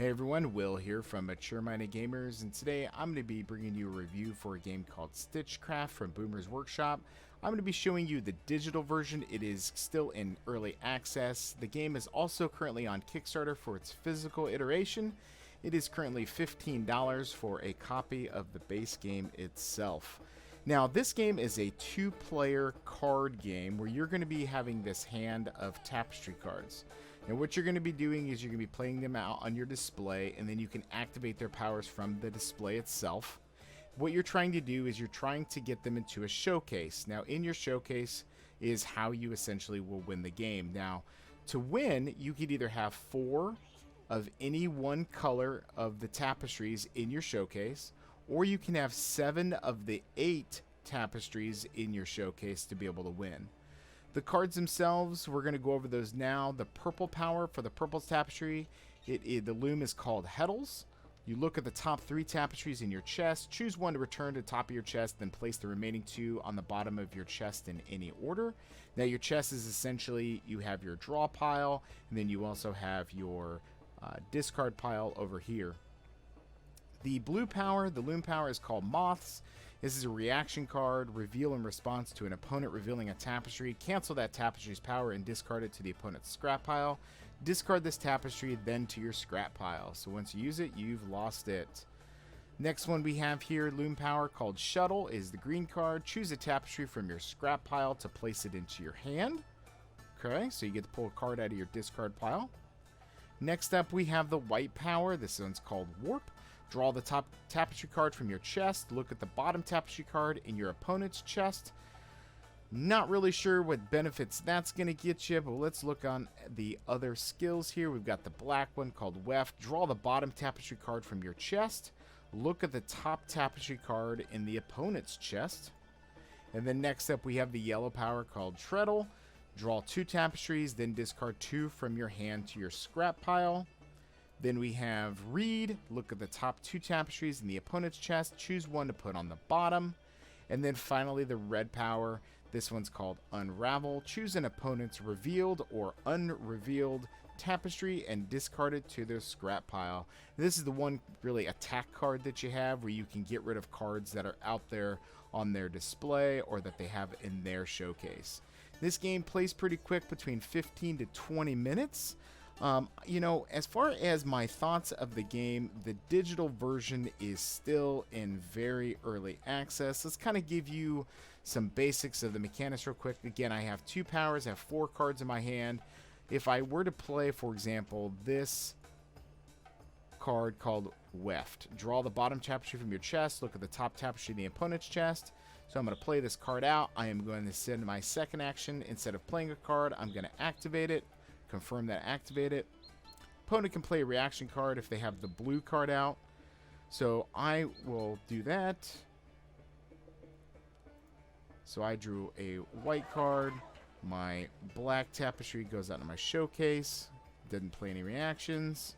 Hey everyone, Will here from Mature Minded Gamers, and today I'm going to be bringing you a review for a game called Stitchcraft from Boomer's Workshop. I'm going to be showing you the digital version. It is still in early access. The game is also currently on Kickstarter for its physical iteration. It is currently $15 for a copy of the base game itself. Now, this game is a two-player card game where you're going to be having this hand of tapestry cards. And what you're going to be doing is you're going to be playing them out on your display, and then you can activate their powers from the display itself. What you're trying to do is you're trying to get them into a showcase. Now, in your showcase is how you essentially will win the game. Now, to win, you could either have 4 of any one color of the tapestries in your showcase, or you can have 7 of the 8 tapestries in your showcase to be able to win. The cards themselves, we're going to go over those now. The purple power for the purple tapestry, the loom is called Heddles. You look at the top 3 tapestries in your chest, choose one to return to the top of your chest, then place the remaining 2 on the bottom of your chest in any order. Now your chest is essentially, you have your draw pile, and then you also have your discard pile over here. The blue power, the loom power, is called Moths. This is a reaction card. Reveal in response to an opponent revealing a tapestry. Cancel that tapestry's power and discard it to the opponent's scrap pile. Discard this tapestry then to your scrap pile. So once you use it, you've lost it. Next one we have here, loom power, called Shuttle, is the green card. Choose a tapestry from your scrap pile to place it into your hand. Okay, so you get to pull a card out of your discard pile. Next up, we have the white power. This one's called Warp. Draw the top tapestry card from your chest. Look at the bottom tapestry card in your opponent's chest. Not really sure what benefits that's going to get you, but let's look on the other skills here. We've got the black one called Weft. Draw the bottom tapestry card from your chest. Look at the top tapestry card in the opponent's chest. And then next up, we have the yellow power called Treadle. Draw 2 tapestries, then discard 2 from your hand to your scrap pile. Then we have Read. Look at the top 2 tapestries in the opponent's chest. Choose one to put on the bottom. And then finally, the red power. This one's called Unravel. Choose an opponent's revealed or unrevealed tapestry and discard it to their scrap pile. This is the one really attack card that you have where you can get rid of cards that are out there on their display or that they have in their showcase. This game plays pretty quick, between 15 to 20 minutes. You know, as far as my thoughts of the game, the digital version is still in very early access. Let's kind of give you some basics of the mechanics real quick. Again, I have 2 powers, I have 4 cards in my hand. If I were to play, for example, this card called Weft, draw the bottom tapestry from your chest, look at the top tapestry in the opponent's chest. So I'm going to play this card out. I am going to send my second action. Instead of playing a card, I'm going to activate it. Confirm that I activate it. Opponent can play a reaction card if they have the blue card out. So I will do that. So I drew a white card. My black tapestry goes out in my showcase. Didn't play any reactions.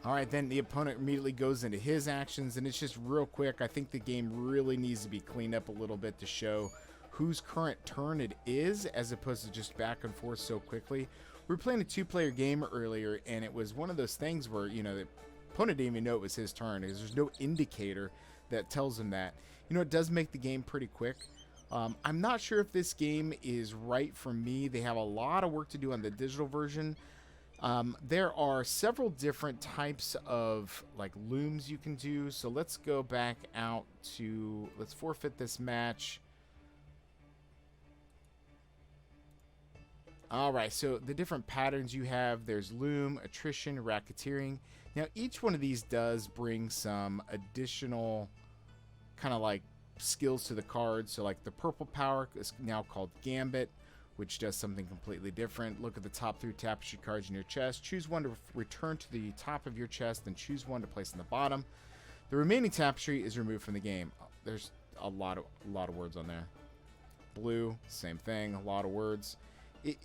Alright, then the opponent immediately goes into his actions, and it's just real quick. I think the game really needs to be cleaned up a little bit to show whose current turn it is, as opposed to just back and forth so quickly. We were playing a 2-player game earlier, and it was one of those things where, you know, the opponent didn't even know it was his turn, because there's no indicator that tells him that. You know, it does make the game pretty quick. I'm not sure if this game is right for me. They have a lot of work to do on the digital version. There are several different types of like looms you can do. So let's go back out to, let's forfeit this match. Alright, so the different patterns you have, there's Loom, Attrition, Racketeering. Now each one of these does bring some additional kind of like skills to the cards. So like the purple power is now called Gambit, which does something completely different. Look at the top 3 tapestry cards in your chest. Choose one to return to the top of your chest, then choose one to place in the bottom. The remaining tapestry is removed from the game. There's a lot of words on there. Blue, same thing, a lot of words.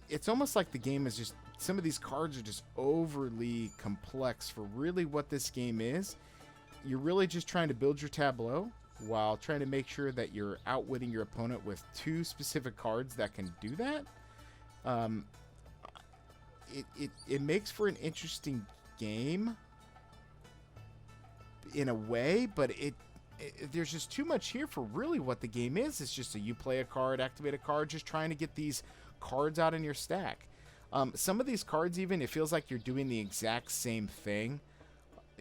It's almost like the game is just, some of these cards are just overly complex for really what this game is. You're really just trying to build your tableau while trying to make sure that you're outwitting your opponent with 2 specific cards that can do that. It makes for an interesting game in a way, but there's just too much here for really what the game is. It's just you play a card, activate a card, just trying to get these cards out in your stack. Some of these cards, even, it feels like you're doing the exact same thing.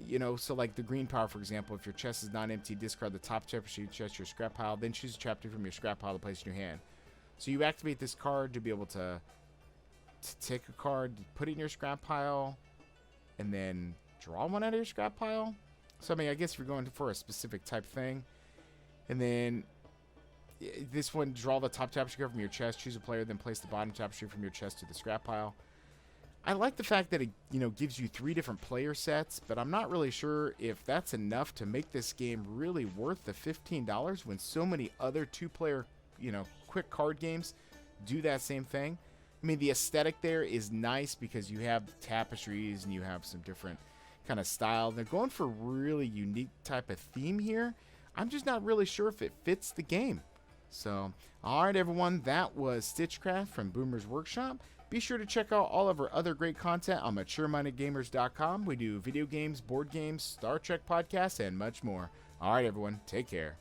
You know, so like the green power, for example, if your chest is not empty, discard the top chapter sheet, chest your scrap pile, then choose a chapter from your scrap pile to place in your hand. So you activate this card to be able to take a card, put it in your scrap pile, and then draw one out of your scrap pile. So, I mean, I guess if you're going for a specific type thing. And then this one, draw the top tapestry card from your chest, choose a player, then place the bottom tapestry from your chest to the scrap pile. I like the fact that it, you know, gives you 3 different player sets, but I'm not really sure if that's enough to make this game really worth the $15 when so many other 2-player, you know, quick card games do that same thing. I mean, the aesthetic there is nice because you have tapestries and you have some different kind of style. They're going for a really unique type of theme here. I'm just not really sure if it fits the game. So, alright everyone, that was Stitchcraft from Boomer's Workshop. Be sure to check out all of our other great content on maturemindedgamers.com. We do video games, board games, Star Trek podcasts, and much more. Alright everyone, take care.